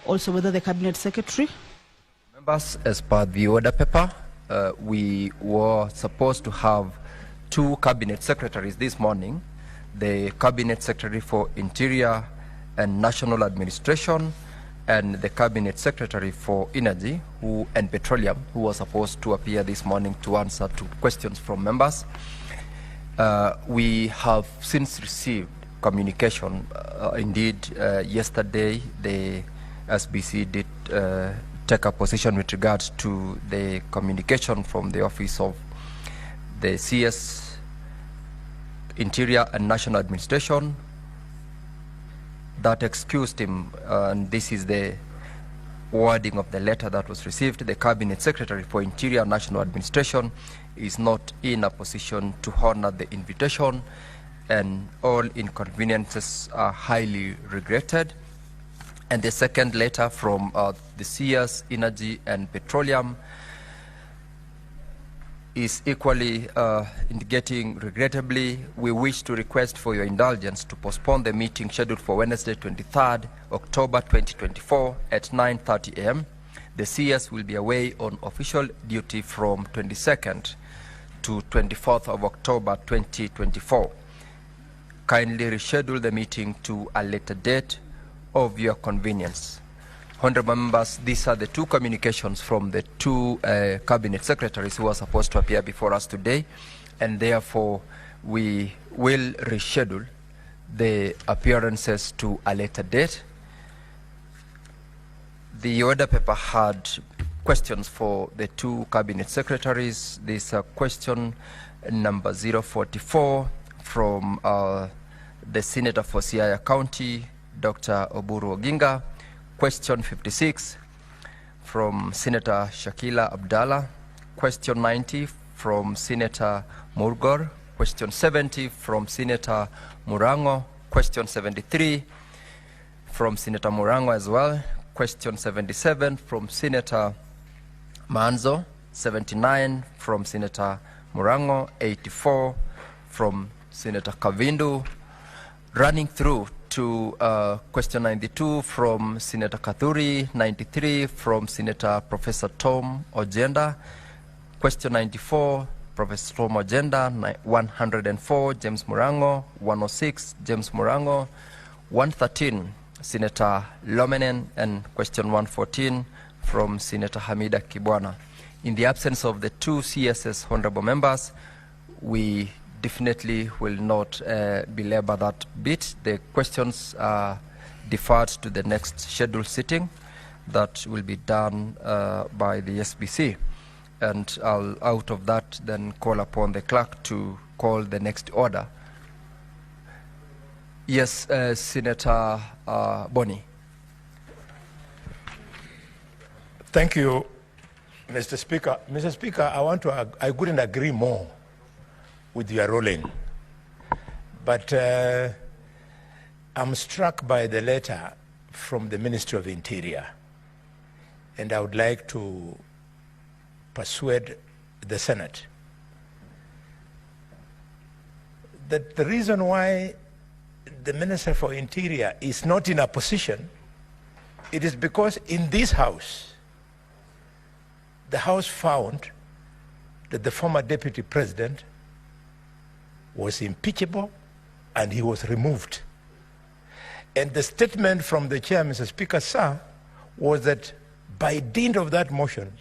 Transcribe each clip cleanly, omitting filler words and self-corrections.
also whether the Cabinet Secretary. Members, as per the order paper, we were supposed to have 2 Cabinet Secretaries this morning, the Cabinet Secretary for Interior and National Administration and the Cabinet Secretary for Energy and Petroleum, who was supposed to appear this morning to answer to questions from members. We have since received communication. Indeed, yesterday the SBC did take a position with regards to the communication from the Office of the CS, Interior and National Administration, that excused him, and this is the wording of the letter that was received. The Cabinet Secretary for Interior and National Administration is not in a position to honor the invitation, and all inconveniences are highly regretted. And the second letter from the CS, Energy and Petroleum is equally indicating, regrettably, we wish to request for your indulgence to postpone the meeting scheduled for Wednesday, 23rd October 2024 at 9:30 a.m. The CS will be away on official duty from 22nd to 24th of October 2024. Kindly reschedule the meeting to a later date of your convenience. Honorable members, these are the 2 communications from the 2 Cabinet Secretaries who are supposed to appear before us today, and therefore we will reschedule the appearances to a later date. The order paper had questions for the 2 Cabinet Secretaries. This is question number 044 from the Senator for Siaya County, Dr. Oburu Oginga. Question 56 from Senator Shakila Abdallah. Question 90 from Senator Murgor. Question 70 from Senator Murango. Question 73 from Senator Murango as well. Question 77 from Senator Manzo. 79 from Senator Murango. 84 from Senator Kavindu. Running through to question 92 from Senator Kathuri, 93 from Senator Professor Tom Ojenda, question 94, Professor Tom Ojenda, 104, James Murango, 106, James Murango, 113, Senator Lomenen, and question 114 from Senator Hamida Kibwana. In the absence of the 2 CSS honorable members, we definitely will not belabor that bit. The questions are deferred to the next scheduled sitting that will be done by the SBC. And I'll, out of that, then call upon the clerk to call the next order. Yes, Senator Boni. Thank you, Mr. Speaker. Mr. Speaker, I couldn't agree more with your ruling, but I'm struck by the letter from the Ministry of Interior, and I would like to persuade the Senate that the reason why the Minister for Interior is not in a position, it is because in this House, the House found that the former Deputy President was impeachable and he was removed. And the statement from the chair, Mr. Speaker, sir, was that by dint of that motion,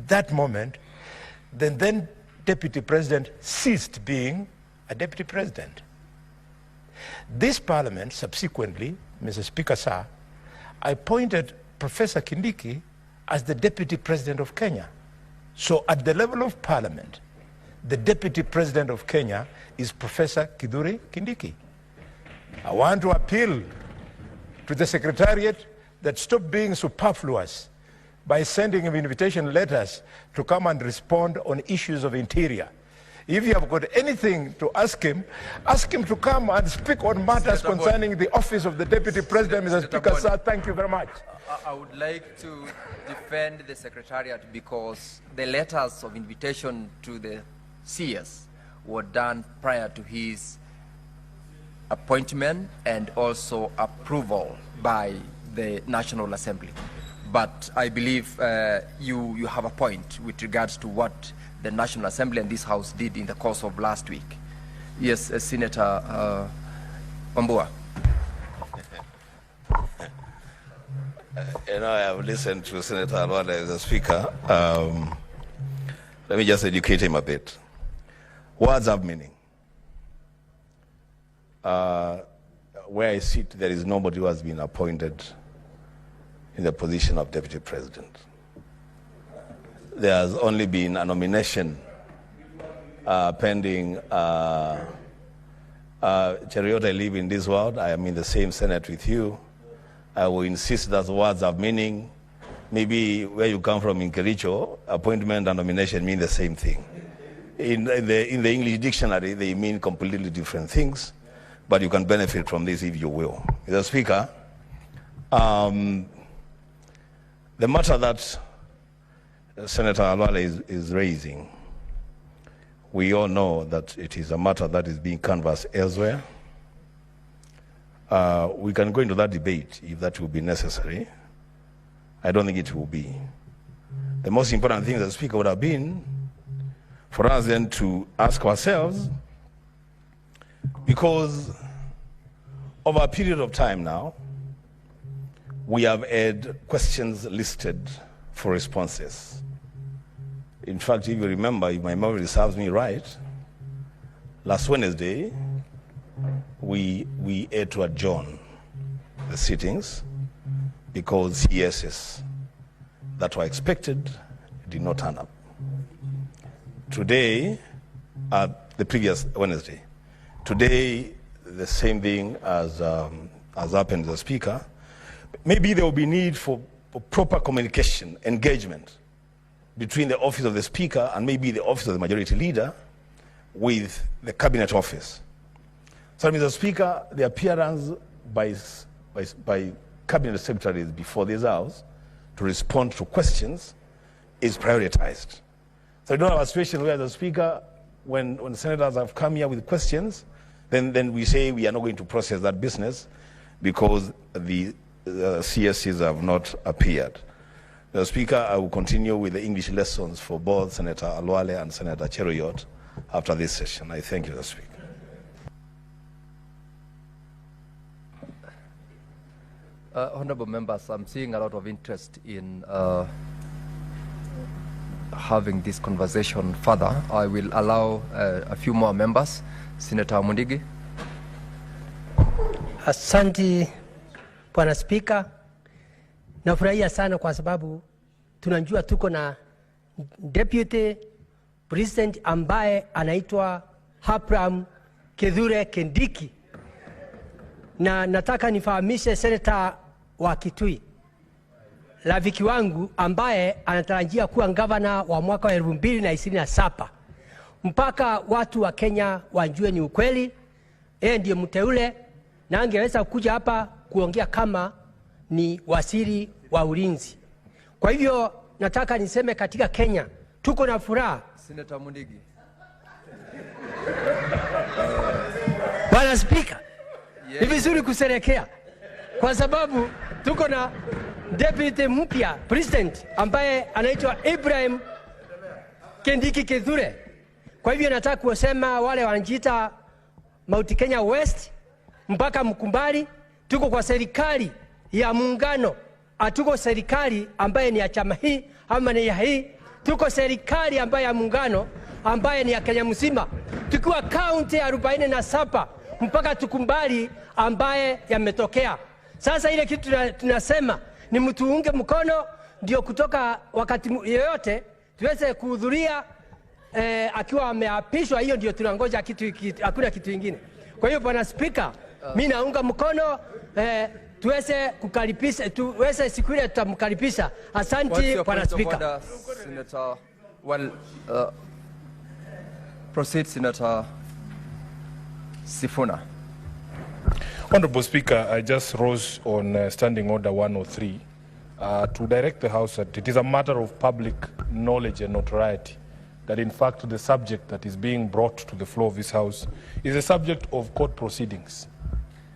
that moment, then Deputy President ceased being a Deputy President. This Parliament subsequently, Mr. Speaker, sir, appointed Professor Kindiki as the Deputy President of Kenya. So at the level of Parliament, the Deputy President of Kenya is Professor Kithure Kindiki. I want to appeal to the Secretariat that stop being superfluous by sending him invitation letters to come and respond on issues of interior. If you have got anything to ask him to come and speak on matters concerning the office of the Deputy President, Mr. Speaker, sir. Thank you very much. I would like to defend the Secretariat because the letters of invitation to the CS were done prior to his appointment and also approval by the National Assembly. But I believe you have a point with regards to what the National Assembly and this House did in the course of last week. Yes, Senator Wambua. You know, I have listened to Senator Alwale as a speaker. Let me just educate him a bit. Words have meaning. Where I sit, there is nobody who has been appointed in the position of Deputy President. There has only been a nomination pending. Cheriot, I live in this world. I am in the same Senate with you. I will insist that words have meaning. Maybe where you come from in Kericho, appointment and nomination mean the same thing. In the English dictionary, they mean completely different things, but you can benefit from this if you will. Mr. Speaker, the matter that Senator Alwale is raising, we all know that it is a matter that is being canvassed elsewhere. We can go into that debate if that will be necessary. I don't think it will be. The most important thing, the Speaker, would have been for us then to ask ourselves, because over a period of time now, we have had questions listed for responses. In fact, if you remember, if my memory serves me right, last Wednesday, we had to adjourn the sittings because CSs that were expected did not turn up. Today, the previous Wednesday, today the same thing as happened to the Speaker. Maybe there will be need for proper communication, engagement between the office of the Speaker and maybe the office of the Majority Leader with the Cabinet Office. So, Mr. Speaker, the appearance by Cabinet Secretaries before this House to respond to questions is prioritized. So we don't have a situation where the Speaker, when senators have come here with questions, then we say we are not going to process that business because the CSCs have not appeared. The Speaker, I will continue with the English lessons for both Senator Alwale and Senator Cheruiyot after this session. I thank you, Mr. Speaker. Honorable members, I'm seeing a lot of interest in having this conversation further. I will allow a few more members. Senator Mundigi. Asante Bwana Spika, nafurahia sana kwa sababu tunajua tuko na Deputy President ambaye anaitwa Abraham Kithure Kindiki, na nataka nifahamishe Senator wa Kitui, rafiki wangu ambaye anatarajia kuwa gavana wa mwaka wa 2027. Mpaka watu wa Kenya wajue ni ukweli, yeye ndiye mteule na angeweza kuja hapa kuongea kama ni waziri wa ulinzi. Kwa hivyo nataka niseme katika Kenya tuko na furaha. Senator Mundigi. Bwana Speaker, ni vizuri kusherekea kwa sababu tuko na Deputy mpya President ambaye anaitwa Ibrahim Kindiki Kithure. Kwa hivyo nataka kusema wale wanajiita Mount Kenya West mpaka Mkumbali, tuko kwa serikali ya muungano, atuko serikali ambaye ni ya chama hii ama ni ya hii, tuko serikali ambaye ya muungano ambaye ni ya Kenya mzima, tukiwa kaunti 47 mpaka Tukumbali ambaye yametokea. Sasa ile kitu tunasema ni mtuunge mkono, ndio kutoka wakati yoyote tuweze kuhudhuria akiwa ameapishwa. Hiyo ndio tunangoja, hakuna kitu kingine. Kwa hiyo Bwana Speaker, mimi naunga mkono tuweze kukaribisha, tuweze siku ile tutamkaribisha. Asante Bwana Speaker. Senator, well, proceed Senator Sifuna. Honorable Speaker, I just rose on Standing Order 103 to direct the House that it is a matter of public knowledge and notoriety that in fact the subject that is being brought to the floor of this House is a subject of court proceedings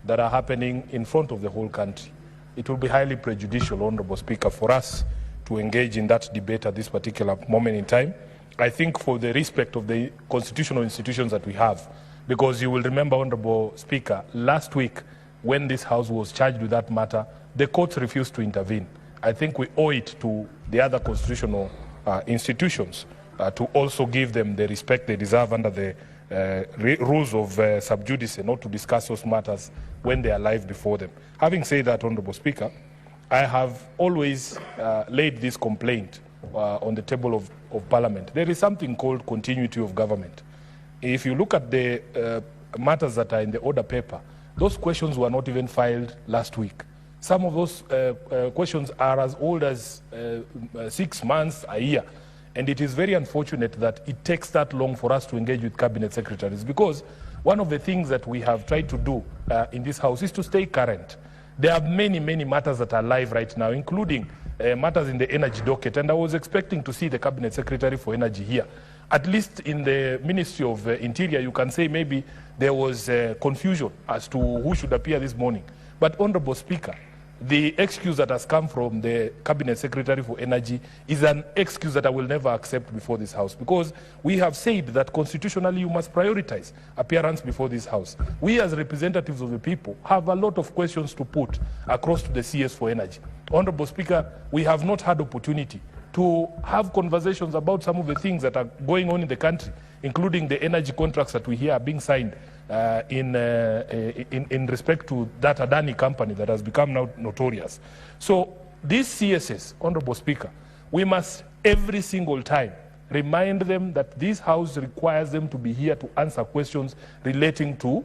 that are happening in front of the whole country. it will be highly prejudicial, Honorable Speaker, for us to engage in that debate at this particular moment in time. I think for the respect of the constitutional institutions that we have, because you will remember, Honorable Speaker, last week when this House was charged with that matter, the courts refused to intervene. I think we owe it to the other constitutional institutions to also give them the respect they deserve under the rules of sub judice, not to discuss those matters when they are live before them. Having said that, Honorable Speaker, I have always laid this complaint on the table of Parliament. There is something called continuity of government. If you look at the matters that are in the order paper, those questions were not even filed last week. Some of those questions are as old as 6 months, a year. And it is very unfortunate that it takes that long for us to engage with cabinet secretaries, because one of the things that we have tried to do in this House is to stay current. There are many, many matters that are live right now, including matters in the energy docket. And I was expecting to see the cabinet secretary for energy here. At least in the Ministry of Interior, you can say maybe there was confusion as to who should appear this morning. But, Honorable Speaker, the excuse that has come from the Cabinet Secretary for Energy is an excuse that I will never accept before this House, because we have said that constitutionally you must prioritize appearance before this House. We as representatives of the people have a lot of questions to put across to the CS for Energy. Honorable Speaker, we have not had opportunity to have conversations about some of the things that are going on in the country, including the energy contracts that we hear are being signed in respect to that Adani company that has become now notorious. So these CSS, Honorable Speaker, we must every single time remind them that this House requires them to be here to answer questions relating to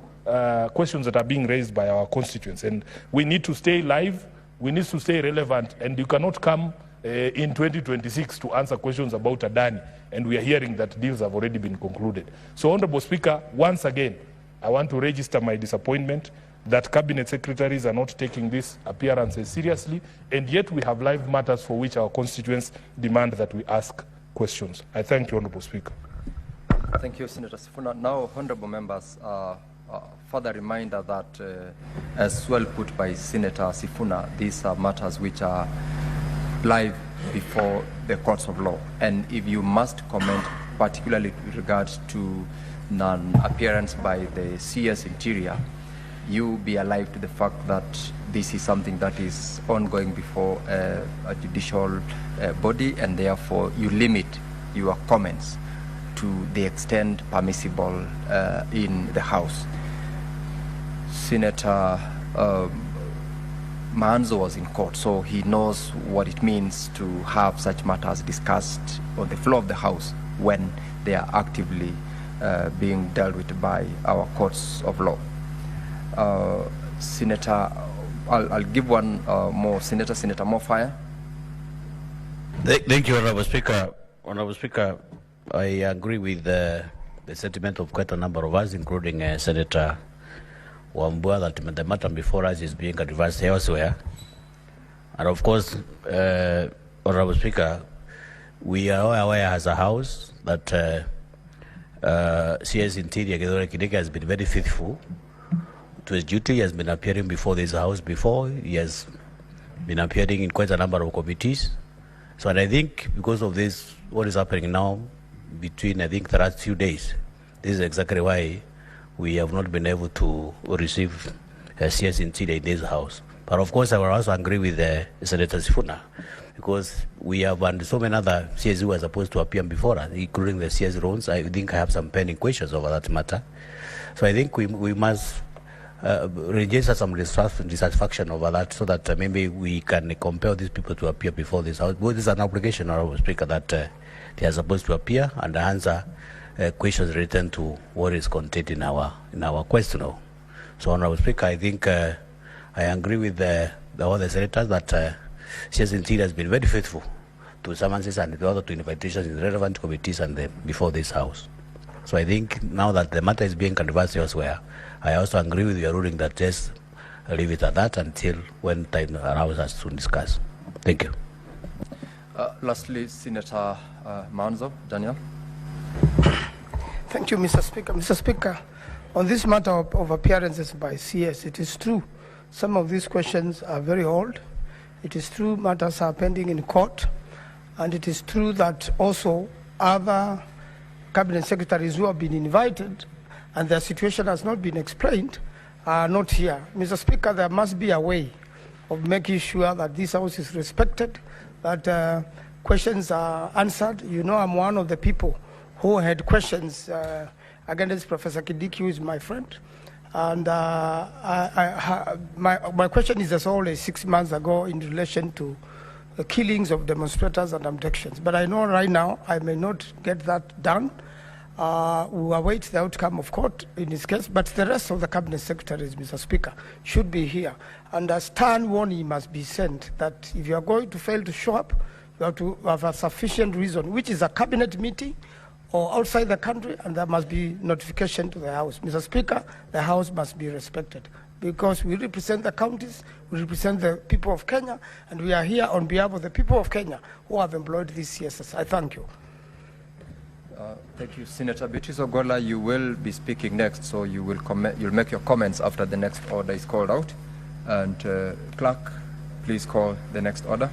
questions that are being raised by our constituents. And we need to stay live, we need to stay relevant, and you cannot come in 2026 to answer questions about Adani, and we are hearing that deals have already been concluded. So, Honorable Speaker, once again, I want to register my disappointment that cabinet secretaries are not taking these appearances seriously, and yet we have live matters for which our constituents demand that we ask questions. I thank you, Honorable Speaker. Thank you, Senator Sifuna. Now, honorable members, further reminder that, as well put by Senator Sifuna, these are matters which are live before the courts of law. And if you must comment, particularly with regard to non-appearance by the CS Interior, you be alive to the fact that this is something that is ongoing before a judicial body, and therefore you limit your comments to the extent permissible in the House. Senator Manzo was in court, so he knows what it means to have such matters discussed on the floor of the House when they are actively being dealt with by our courts of law. Senator, I'll give one more. Senator Mofire. Thank you, Honorable Speaker. Honorable Speaker, I agree with the sentiment of quite a number of us, including Senator Wambua, that the matter before us is being advanced elsewhere. And of course, Honorable Speaker, we are aware as a House that CS Interior Kindiki has been very faithful to his duty. He has been appearing before this House before. He has been appearing in quite a number of committees. So, and I think because of this, what is happening now between, I think, the last few days, this is exactly why we have not been able to receive CS Interior in this House. But of course, I will also agree with Senator Sifuna, because we have so many other CS who are supposed to appear before us, including the CS roles. I think I have some pending questions over that matter. So I think we must register some dissatisfaction over that, so that maybe we can compel these people to appear before this House. But this is an obligation, Honorable Speaker, that they are supposed to appear and answer questions related to what is contained in our question. So, Honorable Speaker, I think I agree with the other senators that CS Interior has been very faithful to summonses and the other to invitations in relevant committees and before this House. So I think now that the matter is being controversial elsewhere, I also agree with your ruling that just leave it at that until when time allows us to discuss. Thank you. Lastly, Senator Manzo, Daniel. Thank you, Mr. Speaker. Mr. Speaker, on this matter of appearances by CS, it is true some of these questions are very old. It is true matters are pending in court, and it is true that also other cabinet secretaries who have been invited and their situation has not been explained are not here. Mr. Speaker, there must be a way of making sure that this House is respected, that questions are answered. You know, I'm one of the people who had questions against Professor Kindiki, who is my friend. And my question is as old as 6 months ago in relation to the killings of demonstrators and abductions. But I know right now I may not get that done. We await the outcome of court in this case, but the rest of the cabinet secretaries, Mr. Speaker, should be here. And a stern warning must be sent that if you are going to fail to show up, you have to have a sufficient reason, which is a cabinet meeting or outside the country, and there must be notification to the House. Mr. Speaker, the House must be respected because we represent the counties, we represent the people of Kenya, and we are here on behalf of the people of Kenya who have employed these CSS. I thank you. Thank you, Senator Beatrice Ogola. You will be speaking next, so you will you'll make your comments after the next order is called out. And clerk, please call the next order.